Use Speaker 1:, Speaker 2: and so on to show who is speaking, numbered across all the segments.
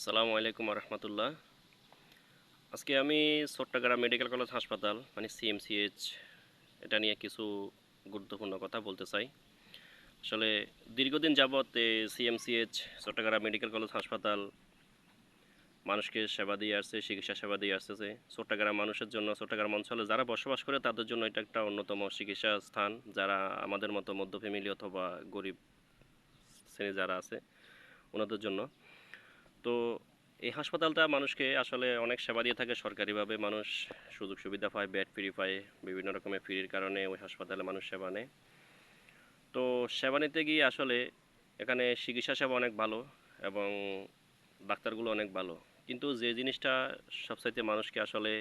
Speaker 1: আসসালামু আলাইকুম রহমতুল্লাহ। আজকে আমি চট্টগ্রাম মেডিকেল কলেজ হাসপাতাল মানে সিএমসিএইচ এটা নিয়ে কিছু গুরুত্বপূর্ণ কথা বলতে চাই। আসলে দীর্ঘদিন যাবৎ সিএমসিএইচ চট্টগ্রাম মেডিকেল কলেজ হাসপাতাল মানুষকে সেবা দিয়ে আসছে, চিকিৎসা সেবা দিয়ে আসতেছে। চট্টগ্রাম মানুষের জন্য, চট্টগ্রাম অঞ্চলে যারা বসবাস করে তাদের জন্য এটা একটা অন্যতম চিকিৎসা স্থান। যারা আমাদের মতো মধ্য ফ্যামিলি অথবা গরিব শ্রেণী যারা আছে ওনাদের জন্য। তো এই হাসপাতালটা মানুষকে আসলে অনেক সেবা দিয়ে থাকে সরকারিভাবে। মানুষ সুযোগ সুবিধা পায়, বেড ফ্রি পায়, বিভিন্ন রকমের ফ্রির কারণে ওই হাসপাতালে মানুষ সেবা নেয়। তো সেবা নিতে গিয়ে আসলে এখানে চিকিৎসা সেবা অনেক ভালো এবং ডাক্তারগুলো অনেক ভালো। কিন্তু যে জিনিসটা সবচাইতে মানুষকে আসলে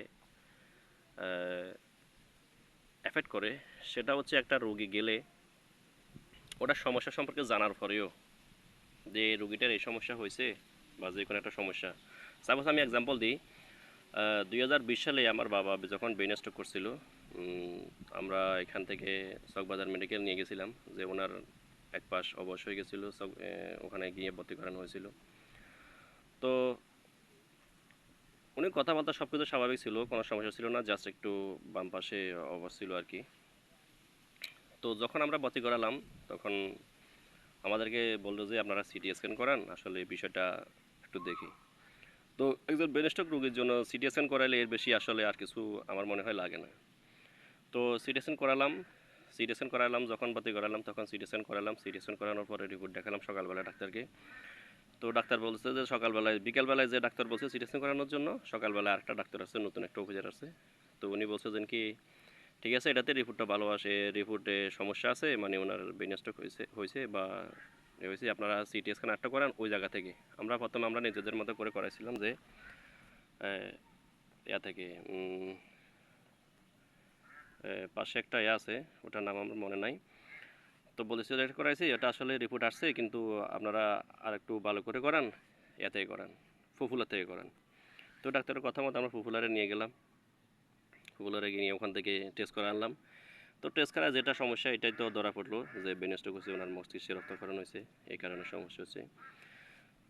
Speaker 1: এফেক্ট করে সেটা হচ্ছে একটা রোগী গেলে ওটার সমস্যা সম্পর্কে জানার পরেও যে রোগীটার এই সমস্যা হয়েছে বা যে কোনো একটা সমস্যা। সাপোজ আমি এক্সাম্পল দিই, 2020 সালে আমার বাবা যখন ব্রেন স্ট্রোক করছিল, আমরা এখান থেকে চকবাজার মেডিকেল নিয়ে গেছিলাম যে ওনার এক পাশ অবশ হয়ে গেছিলো, ওখানে গিয়ে ভর্তি করানো হয়েছিল। তো উনি কথাবার্তা সব কিছু স্বাভাবিক ছিল, কোনো সমস্যা ছিল না, জাস্ট একটু বাম পাশে অবশ ছিল আর কি। তো যখন আমরা ভর্তি করালাম তখন আমাদেরকে বললো যে আপনারা সিটি স্ক্যান করান, আসলে বিষয়টা একটু দেখি। তো একজন ব্রেন স্ট্রোক রোগীর জন্য সিটি স্ক্যান করাইলে এর বেশি আসলে আর কিছু আমার মনে হয় লাগে না। তো সিটি স্ক্যান করালাম, সিটি স্ক্যান করালাম, যখন ভর্তি করালাম তখন সিটি স্ক্যান করালাম। সিটি স্ক্যান করানোর পরে রিপোর্ট দেখালাম সকালবেলা ডাক্তারকে। তো ডাক্তার বলছে যে সকালবেলায়, বিকালবেলায় যে ডাক্তার বলছে সিটি স্ক্যান করানোর জন্য, সকালবেলায় আরেকটা ডাক্তার আছে, নতুন একটা অফিসার আছে। তো উনি বলছে যে কি ঠিক আছে, এটাতে রিপোর্টটা ভালো আসে, রিপোর্টে সমস্যা আছে, মানে ওনার ব্রেন স্ট্রোক হয়েছে হয়েছে বা হয়েছে, আপনারা সিটি স্ক্যান একটা করান ওই জায়গা থেকে। প্রথমে আমরা নিজেদের মতো করে করাইছিলাম যে ইয়া থেকে পাশে একটা ইয়ে আছে, ওটার নাম আমার মনে নাই। তো বলেছে এটা করাইছি, এটা আসলে রিপোর্ট আসছে, কিন্তু আপনারা আর একটু ভালো করে করান, ইয়া থেকে করান, ফফুলা থেকে করান। তো ডাক্তারের কথা মতো আমরা ফফুলারে নিয়ে গেলাম, ফফুলারে গিয়ে ওখান থেকে টেস্ট করে আনলাম। তো টেস্ট করা যেটা সমস্যা এটাই তো ধরা পড়লো যে ব্রেন স্ট্রোক হচ্ছে, ওনার মস্তিষ্কে রক্তক্ষরণ হয়েছে, এই কারণে সমস্যা হচ্ছে।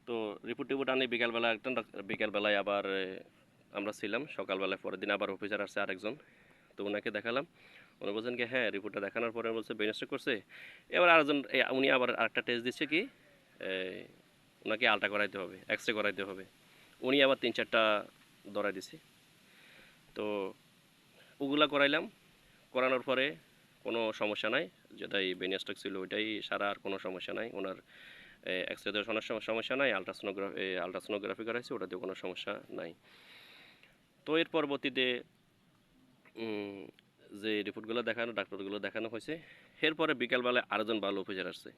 Speaker 1: তো রিপোর্ট টিপোর্ট আনি বিকালবেলা, একদম বিকালবেলায় আবার আমরা ছিলাম, সকালবেলায় পরের দিন আবার অফিসার আসছে আরেকজন। তো ওনাকে দেখালাম, উনি বলছেন কি হ্যাঁ, রিপোর্টটা দেখানোর পরে বলছে ব্রেন স্ট্রোক করছে। এবার আরেকজন উনি আবার আরেকটা টেস্ট দিচ্ছে কি, ওনাকে আলট্রা করাইতে হবে, এক্স রে করাইতে হবে। উনি আবার 3-4টা ধরাই দিছে। তো ওগুলা করাইলাম, করানোর পরে কোনো সমস্যা নাই, যেটাই ব্রেন স্ট্রোক ছিল ওইটাই সারা, আর কোনো সমস্যা নাই ওনার। এক্স রে দেওয়ার সমস্যা নাই, আলট্রাসোনোগ্রাফি করাইছে, ওটাতেও কোনো সমস্যা নাই। তো এর পরবর্তীতে উম, যে রিপোর্টগুলো দেখানো, ডাক্তারগুলো দেখানো হয়েছে, এরপরে বিকালবেলায় আরেকজন ভালো অফিসার আসছে।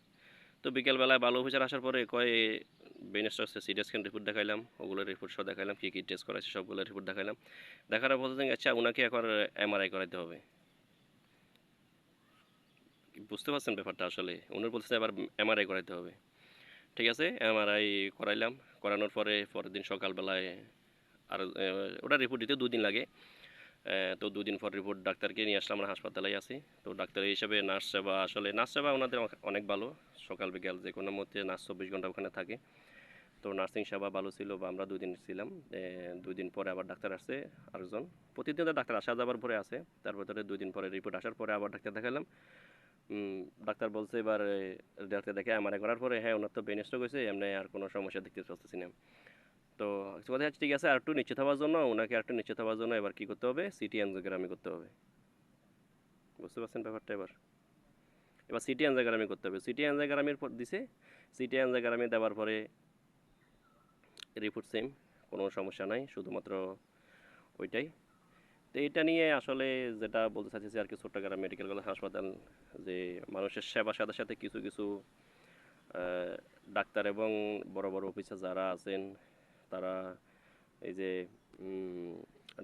Speaker 1: তো বিকেলবেলায় ভালো অফিসার আসার পরে কয় brain stroke CT scan report দেখাইলাম, ওগুলো রিপোর্ট সব দেখাইলাম, কী কী টেস্ট করাইছে সবগুলো রিপোর্ট দেখাইলাম। দেখার পর বলতে আচ্ছা ওনাকে এখন এমআরআই করাইতে হবে। বুঝতে পারছেন ব্যাপারটা? আসলে উনি বলছে এবার এমআরআই করাইতে হবে। ঠিক আছে, এমআরআই করাইলাম। করানোর পরে পরের দিন সকালবেলায় আর ওটা রিপোর্ট দিতে 2 দিন লাগে। তো 2 দিন পর রিপোর্ট ডাক্তারকে নিয়ে আসলাম, আমরা হাসপাতালেই আছি। তো ডাক্তার হিসেবে নার্স সেবা, আসলে নার্স সেবা ওনাদের অনেক ভালো। সকাল বিকাল যে কোনো মধ্যে নার্স 24 ঘন্টা ওখানে থাকে। তো নার্সিং সেবা ভালো ছিল, বা আমরা 2 দিন ছিলাম। 2 দিন পরে আবার ডাক্তার আসছে আরেকজন। প্রতিদিন তো ডাক্তার আসা যাবার পরে আছে, তার ভিতরে 2 দিন পরে রিপোর্ট আসার পরে আবার ডাক্তার দেখালাম। ডাক্তার বলছে এবার ডাক্তার দেখে এমআরআই করার পরে হ্যাঁ ওনার তো ব্রেন স্ট্রোক হয়েছে, এমনি আর কোনো সমস্যা দেখতে পাচ্ছি না। তো কথা হচ্ছে ঠিক আছে, আর একটু নিশ্চিত হওয়ার জন্য, ওনাকে আর একটু নিশ্চিত হওয়ার জন্য এবার কী করতে হবে, সিটি অ্যাঞ্জিওগ্রামি করতে হবে। বুঝতে পারছেন ব্যাপারটা? এবার এবার সিটি অ্যাঞ্জিওগ্রামি করতে হবে। সিটি অ্যাঞ্জিওগ্রামির পর দিছে, সিটি অ্যাঞ্জিওগ্রামি দেওয়ার পরে রিপোর্ট সেম, কোনো সমস্যা নাই, শুধুমাত্র ওইটাই। তো এটা নিয়ে আসলে যেটা বলতে চাচ্ছি আর কি, চট্টগ্রাম মেডিকেল কলেজ হাসপাতাল যে মানুষের সেবার সাথে সাথে কিছু কিছু ডাক্তার এবং বড় বড় অফিসার যারা আছেন, তারা এই যে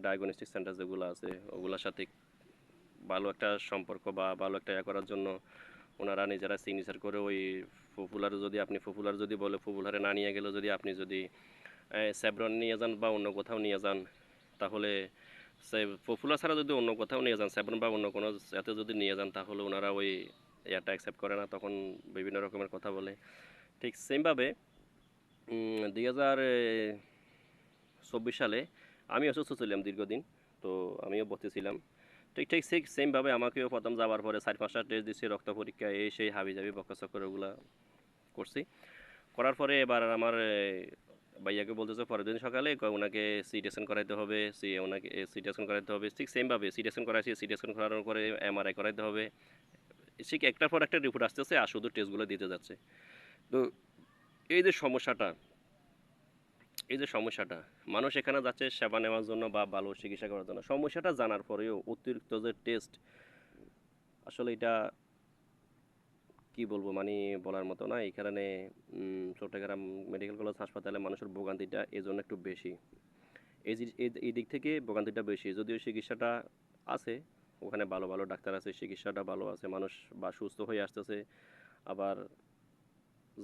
Speaker 1: ডায়াগনস্টিক সেন্টার যেগুলো আছে ওগুলোর সাথে ভালো একটা সম্পর্ক বা ভালো একটা ইয়ে করার জন্য ওনারা নিজেরা সিগনেচার করে ওই পপুলার যদি বলে, পপুলারে না নিয়ে গেলেও যদি আপনি যদি স্যাভরন নিয়ে যান বা অন্য কোথাও নিয়ে যান, তাহলে সে পপুলার ছাড়া যদি অন্য কোথাও নিয়ে যান, স্যাভরন বা অন্য কোনো জাতে যদি নিয়ে যান, তাহলে ওনারা ওই ইয়াটা অ্যাকসেপ্ট করে না, তখন বিভিন্ন রকমের কথা বলে। ঠিক সেমভাবে 2024 সালে আমি অসুস্থ ছিলাম দীর্ঘদিন। তো আমিও ভর্তি ছিলাম। ঠিক ঠিক সেমভাবে আমাকেও প্রথম যাওয়ার পরে 4-5টা টেস্ট দিছি, রক্ত পরীক্ষা এই সেই হাবিজাবি বকাঝকা ওগুলা করছি। করার পরে এবার আমার ভাইয়াকে বলতেছে পরের দিন সকালে ওনাকে সিটি স্ক্যান করাইতে হবে, ওনাকে সিটি স্ক্যান করাইতে হবে। ঠিক সেমভাবে সিটি স্ক্যান করাইছি, সিটি স্ক্যান করানোর পরে এমআরআই করাইতে হবে। ঠিক একটার পর একটা রিপোর্ট আসতেছে আর শুধু টেস্টগুলো দিতে যাচ্ছে। তো এই যে সমস্যাটা এই যে সমস্যাটা মানুষ এখানে যাচ্ছে সেবা নেওয়ার জন্য বা ভালো চিকিৎসা করার জন্য, সমস্যাটা জানার পরেও অতিরিক্ত যে টেস্ট, আসলে এটা কি বলবো, মানে বলার মতো না। এই কারণে চট্টগ্রাম মেডিকেল কলেজ হাসপাতালে মানুষের ভোগান্তিটা এই জন্য একটু বেশি। এই দিক থেকে ভোগান্তিটা বেশি, যদিও চিকিৎসাটা আছে, ওখানে ভালো ভালো ডাক্তার আছে, চিকিৎসাটা ভালো আছে, মানুষ বা সুস্থ হয়ে আসতেছে। আবার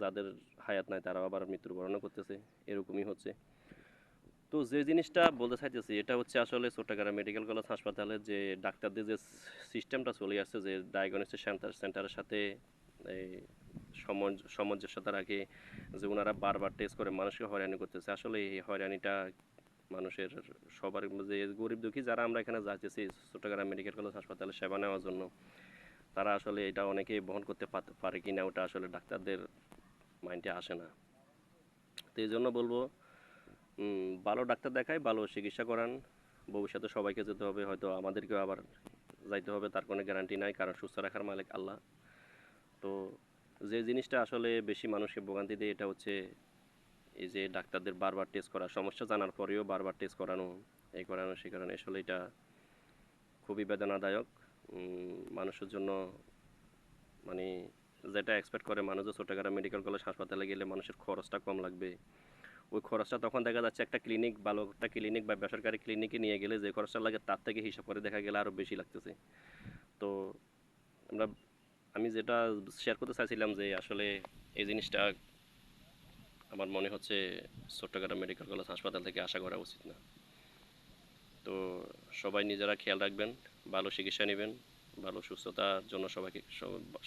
Speaker 1: যাদের হায়াত নাই তারাও আবার মৃত্যুবরণও করতেছে, এরকমই হচ্ছে। তো যে জিনিসটা বলতে চাইতেছি এটা হচ্ছে আসলে চট্টগ্রাম মেডিকেল কলেজ হাসপাতালে যে ডাক্তারদের যে সিস্টেমটা চলে আসছে, যে ডায়াগনস্টিক সেন্টারের সাথে এই সামঞ্জস্যতা রাখে, যে ওনারা বারবার টেস্ট করে মানুষকে হয়রানি করতেছে। আসলে এই হয়রানিটা মানুষের সবার, যে গরিব দুঃখী যারা আমরা এখানে যাচ্ছি চট্টগ্রাম মেডিকেল কলেজ হাসপাতালে সেবা নেওয়ার জন্য, তারা আসলে এটা অনেকেই বহন করতে পারে কিনা ওটা আসলে ডাক্তারদের মাইন্ডে আসে না। তো এই জন্য বলবো, ভালো ডাক্তার দেখায় ভালো চিকিৎসা করান। ভবিষ্যতে সবাইকে যেতে হবে, হয়তো আমাদেরকেও আবার যাইতে হবে, তার কোনো গ্যারান্টি নাই, কারণ সুস্থ রাখার মালিক আল্লাহ। তো যে জিনিসটা আসলে বেশি মানুষকে ভোগান্তি দেয় এটা হচ্ছে এই যে ডাক্তারদের বারবার টেস্ট করা, সমস্যা জানার পরেও বারবার টেস্ট করানো, এই করানো সে কারণে আসলে এটা খুবই বেদনাদায়ক মানুষের জন্য। মানে যেটা এক্সপেক্ট করে মানুষ যে চট্টগ্রাম মেডিকেল কলেজ হাসপাতালে গেলে মানুষের খরচটা কম লাগবে, ওই খরচটা তখন দেখা যাচ্ছে একটা ক্লিনিক, ভালো একটা ক্লিনিক বা বেসরকারি ক্লিনিকে নিয়ে গেলে যে খরচটা লাগে তার থেকে হিসাব করে দেখা গেলে আরও বেশি লাগতেছে। তো আমরা আমি যেটা শেয়ার করতে চাইছিলাম যে আসলে এই জিনিসটা আমার মনে হচ্ছে চট্টগ্রাম মেডিকেল কলেজ হাসপাতাল থেকে আশা করা উচিত না। তো সবাই নিজেরা খেয়াল রাখবেন, ভালো চিকিৎসা নেবেন, ভালো সুস্থতার জন্য সবাইকে,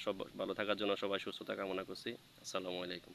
Speaker 1: সব ভালো থাকার জন্য সবাই সুস্থতা কামনা করছি। আসসালামু আলাইকুম।